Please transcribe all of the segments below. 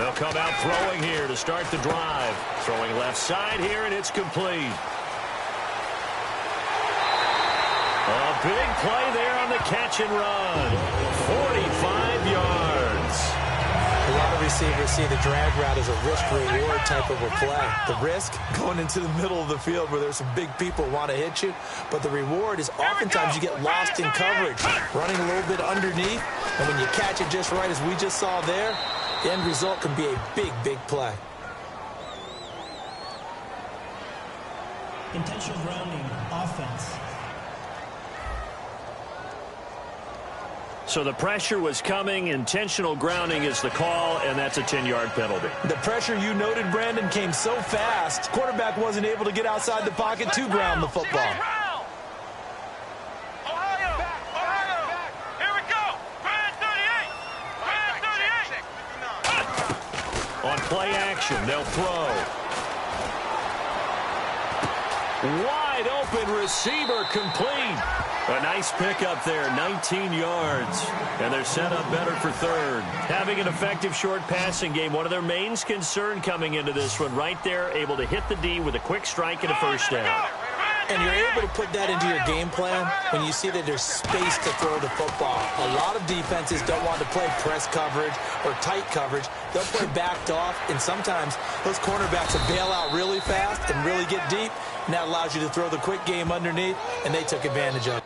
They'll come out throwing here to start the drive. Throwing left side here, and it's complete. A big play there on the catch and run. 45 yards. A lot of receivers see the drag route as a risk-reward type of a play. The risk, going into the middle of the field where there's some big people who want to hit you. But the reward is oftentimes you get lost in coverage, running a little bit underneath. And when you catch it just right, as we just saw there, the end result can be a big, big play. Intentional grounding, offense. So the pressure was coming. Intentional grounding is the call, and that's a 10-yard penalty. The pressure you noted, Brandon, came so fast, quarterback wasn't able to get outside the pocket to ground the football. On play action, they'll throw. Wide open receiver complete. A nice pickup there, 19 yards. And they're set up better for third. Having an effective short passing game, one of their main concern coming into this one, right there, able to hit the D with a quick strike and a first down. And you're able to put that into your game plan when you see that there's space to throw the football. A lot of defenses don't want to play press coverage or tight coverage. They'll play backed off, and sometimes those cornerbacks will bail out really fast and really get deep, and that allows you to throw the quick game underneath, and they took advantage of it.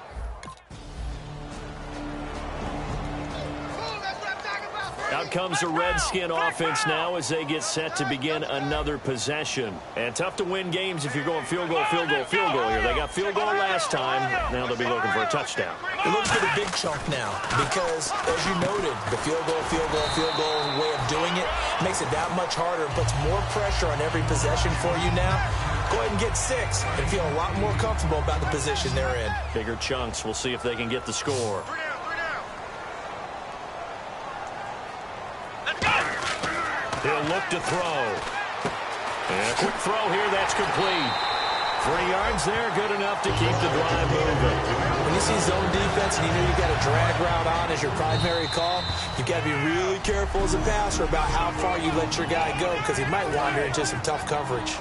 Out comes the Redskin offense now as they get set to begin another possession. And tough to win games if you're going field goal, field goal, field goal here. They got field goal last time. Now they'll be looking for a touchdown. They look for the big chunk now because, as you noted, the field goal way of doing it makes it that much harder and puts more pressure on every possession for you now. Go ahead and get 6 and feel a lot more comfortable about the position they're in. Bigger chunks. We'll see if they can get the score. He'll look to throw. And a quick throw here, that's complete. 3 yards there, good enough to keep the drive moving. When you see zone defense and you know you've got a drag route on as your primary call, you've got to be really careful as a passer about how far you let your guy go because he might wander into some tough coverage.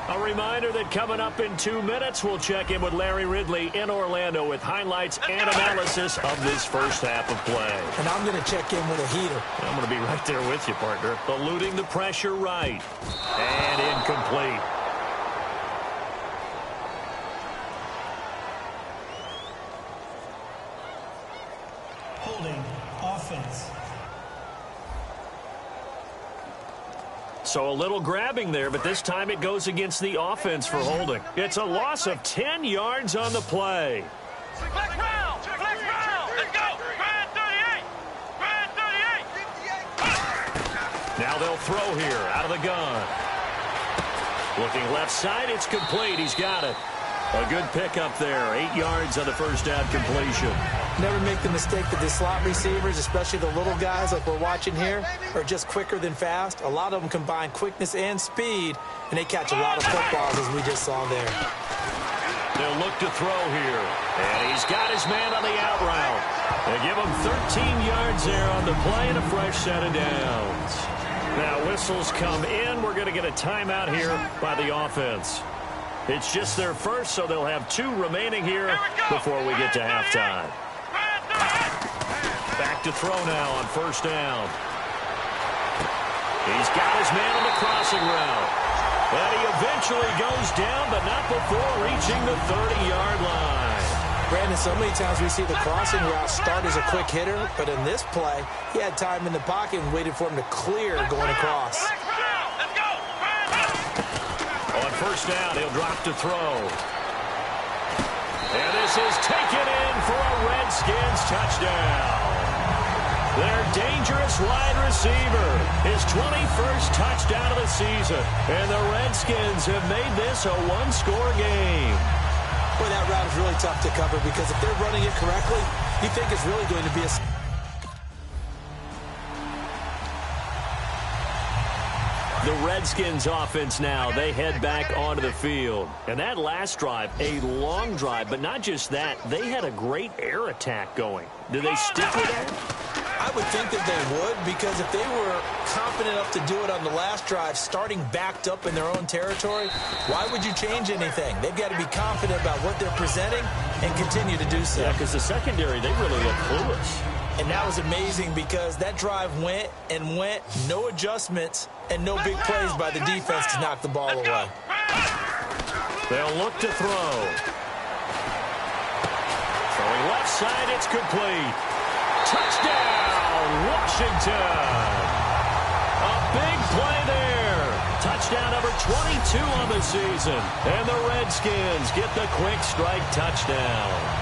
A reminder that coming up in 2 minutes, we'll check in with Larry Ridley in Orlando with highlights and analysis of this first half of play. And I'm going to check in with a heater. I'm going to be right there with you, partner. Eluding the pressure right. And incomplete. Holding, offense. So a little grabbing there, but this time it goes against the offense for holding. It's a loss of 10 yards on the play. Flex round! Flex round! Let's go! Grand 38! Grand 38! Now they'll throw here out of the gun. Looking left side, it's complete. He's got it. A good pickup there. 8 yards on the first down completion. Never make the mistake that the slot receivers, especially the little guys like we're watching here, are just quicker than fast. A lot of them combine quickness and speed, and they catch a lot of footballs as we just saw there. They'll look to throw here. And he's got his man on the out route. They give him 13 yards there on the play and a fresh set of downs. Now whistles come in. We're going to get a timeout here by the offense. It's just their first, so they'll have 2 remaining here before we get to halftime. Back to throw now on first down. He's got his man on the crossing route. But he eventually goes down, but not before reaching the 30-yard line. Brandon, so many times we see the crossing route start as a quick hitter, but in this play, he had time in the pocket and waited for him to clear going across. On first down, he'll drop to throw. And this is taken in for a Redskins touchdown. Their dangerous wide receiver, his 21st touchdown of the season. And the Redskins have made this a one-score game. Boy, that route is really tough to cover because if they're running it correctly, you think it's really going to be a... The Redskins offense now, they head back onto the field. And that last drive, a long drive, but not just that, they had a great air attack going. Do they stick with that? I would think that they would, because if they were confident enough to do it on the last drive, starting backed up in their own territory, why would you change anything? They've got to be confident about what they're presenting and continue to do so. Yeah, because the secondary, they really look clueless. And that was amazing because that drive went and went, no adjustments, and no big plays by the defense to knock the ball away. They'll look to throw. Throwing left side, it's complete. Touchdown, Washington. A big play there. Touchdown number 22 on the season. And the Redskins get the quick strike touchdown.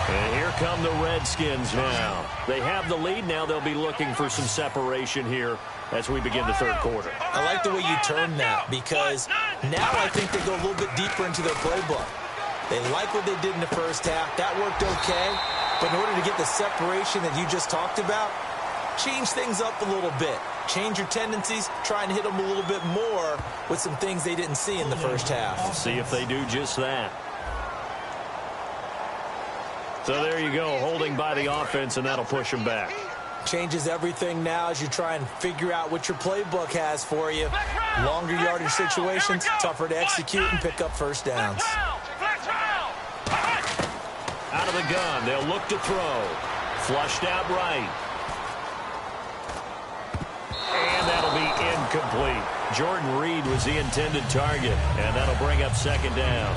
And here come the Redskins now. They have the lead now. They'll be looking for some separation here as we begin the third quarter. I like the way you turned that, because now I think they go a little bit deeper into their playbook. They like what they did in the first half. That worked okay. But in order to get the separation that you just talked about, change things up a little bit. Change your tendencies. Try and hit them a little bit more with some things they didn't see in the first half. See if they do just that. So there you go, holding by the offense, and that'll push them back. Changes everything now as you try and figure out what your playbook has for you. Longer yardage situations, tougher to execute and pick up first downs. Out of the gun, they'll look to throw. Flushed out right. And that'll be incomplete. Jordan Reed was the intended target, and that'll bring up second down.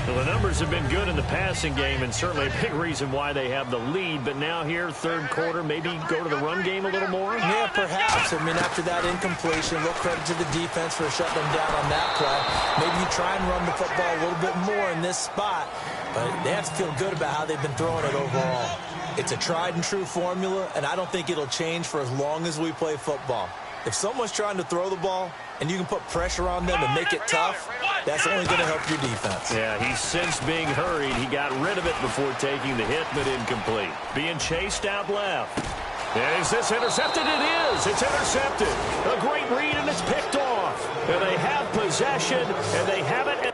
Well, the numbers have been good in the passing game, and certainly a big reason why they have the lead. But now here, third quarter, maybe go to the run game a little more? Yeah, perhaps. I mean, after that incompletion, a little credit to the defense for shutting them down on that play. Maybe you try and run the football a little bit more in this spot, but they have to feel good about how they've been throwing it overall. It's a tried-and-true formula, and I don't think it'll change for as long as we play football. If someone's trying to throw the ball and you can put pressure on them and make it tough, that's only going to help your defense. Yeah, he sensed being hurried. He got rid of it before taking the hit, but incomplete. Being chased out left. Is this intercepted? It is. It's intercepted. A great read, and it's picked off. And they have possession, and they have it.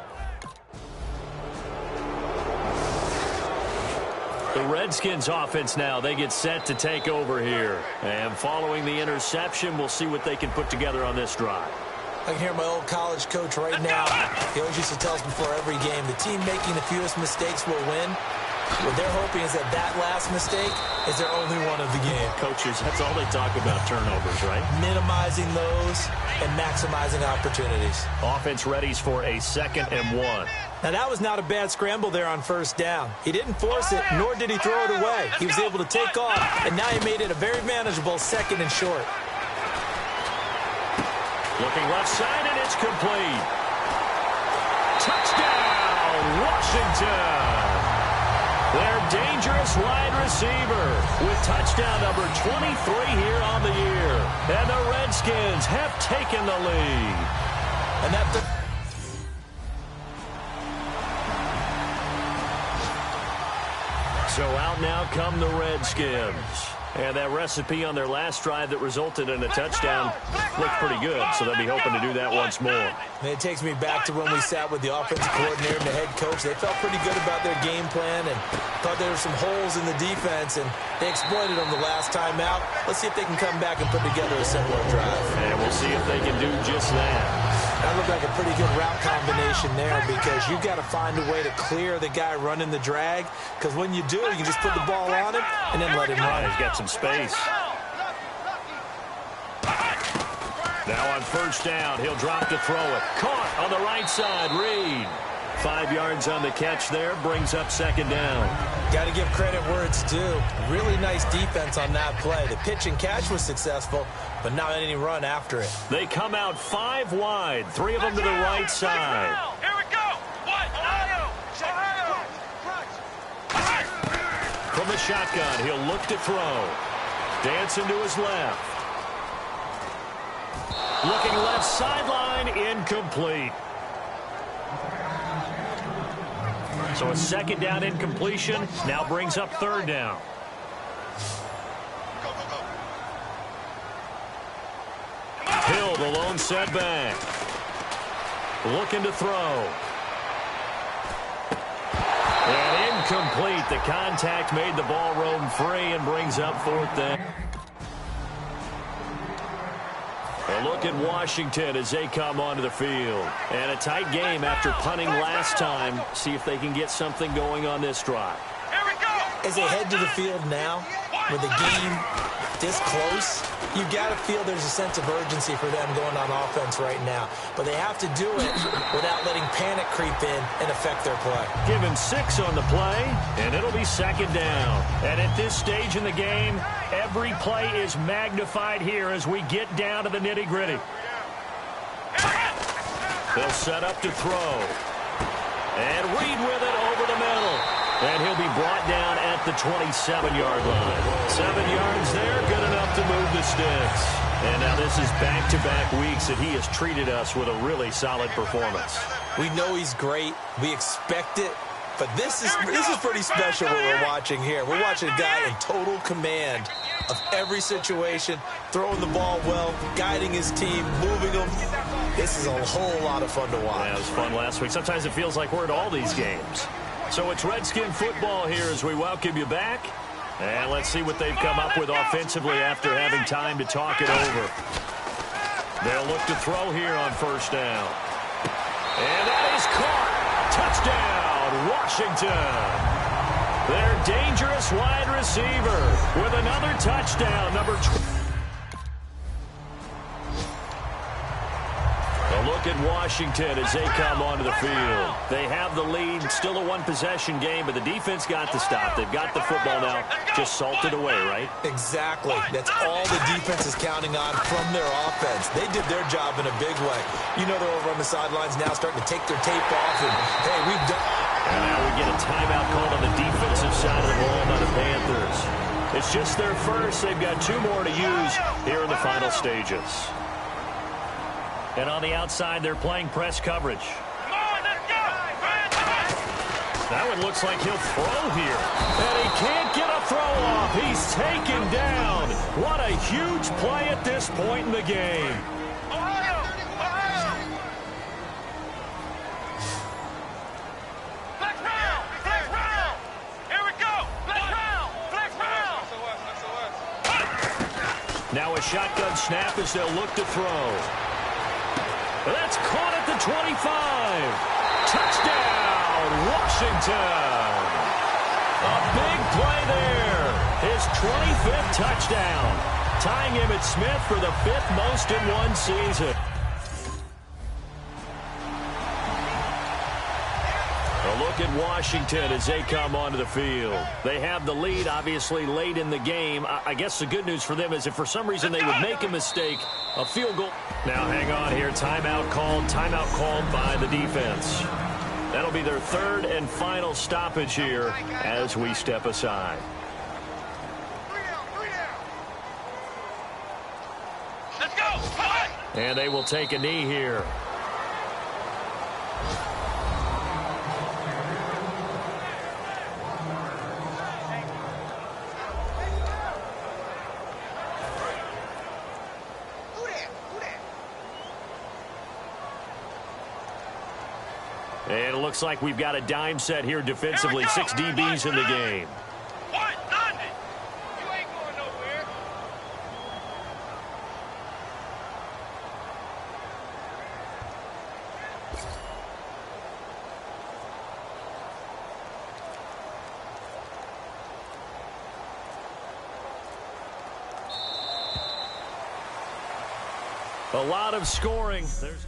The Redskins offense now, they get set to take over here. And following the interception, we'll see what they can put together on this drive. I can hear my old college coach right now. He always used to tell us before every game, the team making the fewest mistakes will win. What they're hoping is that that last mistake is their only one of the game. Coaches, that's all they talk about, turnovers, right? Minimizing those and maximizing opportunities. Offense readies for a 2nd and 1. Now, that was not a bad scramble there on first down. He didn't force it, nor did he throw it away. He was able to take off, and now he made it a very manageable 2nd and short. Looking left side, and it's complete. Touchdown, Washington. Their dangerous wide receiver with touchdown number 23 here on the year. And the Redskins have taken the lead. And that... So out now come the Redskins. And that recipe on their last drive that resulted in a touchdown looked pretty good, so they'll be hoping to do that once more. And it takes me back to when we sat with the offensive coordinator and the head coach. They felt pretty good about their game plan and thought there were some holes in the defense, and they exploited them the last time out. Let's see if they can come back and put together a similar drive. And we'll see if they can do just that. That looked like a pretty good route combination there, because you've got to find a way to clear the guy running the drag, because when you do, you can just put the ball on him and then let him run. He's got some space. Now on first down, he'll drop to throw it. Caught on the right side, Reed. 5 yards on the catch there, brings up second down. Got to give credit where it's due. Really nice defense on that play. The pitch and catch was successful, but not any run after it. They come out 5 wide, 3 of them to the right side. Here we go. From the shotgun, he'll look to throw. Dancing to his left. Looking left sideline, incomplete. So a second down incompletion now brings up third down. Hill, the lone setback. Looking to throw. And incomplete. The contact made the ball roam free and brings up 4th down. A look at Washington as they come onto the field. And a tight game after punting last time. See if they can get something going on this drive. Here we go. As they head to the field now, with the game this close, you got to feel there's a sense of urgency for them going on offense right now. But they have to do it without letting panic creep in and affect their play. Give him 6 on the play, and it'll be 2nd down. And at this stage in the game, every play is magnified here as we get down to the nitty-gritty. They'll set up to throw. And Reed with it over the middle. And he'll be brought down at the 27-yard line. 7 yards there, good enough to move the sticks. And now this is back-to-back weeks that he has treated us with a really solid performance. We know he's great. We expect it. But this is pretty special what we're watching here. We're watching a guy in total command of every situation, throwing the ball well, guiding his team, moving them. This is a whole lot of fun to watch. Yeah, it was fun last week. Sometimes it feels like we're at all these games. So it's Redskin football here as we welcome you back. And let's see what they've come up with offensively after having time to talk it over. They'll look to throw here on 1st down. And that is caught. Touchdown, Washington. Their dangerous wide receiver with another touchdown, number 12. A look at Washington as they come onto the field. They have the lead, still a one-possession game, but the defense got the stop. They've got the football now, just salted away, right? Exactly. That's all the defense is counting on from their offense. They did their job in a big way. You know they're over on the sidelines now starting to take their tape off, and, hey, we've done... And now we get a timeout called on the defensive side of the ball by the Panthers. It's just their first. They've got 2 more to use here in the final stages. And on the outside, they're playing press coverage. Come on, let's go. That one looks like he'll throw here. And he can't get a throw off. He's taken down. What a huge play at this point in the game. Ohio. Flex round. Flex round. Here we go. Flex round. Flex round. Now a shotgun snap as they'll look to throw. That's caught at the 25. Touchdown, Washington. A big play there. His 25th touchdown. Tying Emmitt Smith for the 5th most in one season. A look at Washington as they come onto the field. They have the lead, obviously, late in the game. I guess the good news for them is if for some reason they would make a mistake, a field goal. Now, hang on here. Timeout called by the defense. That'll be their 3rd and final stoppage here as we step aside. Let's go. And they will take a knee here. And it looks like we've got a dime set here defensively. 6 DBs in the game. What? Nothing. You ain't going nowhere. A lot of scoring. There's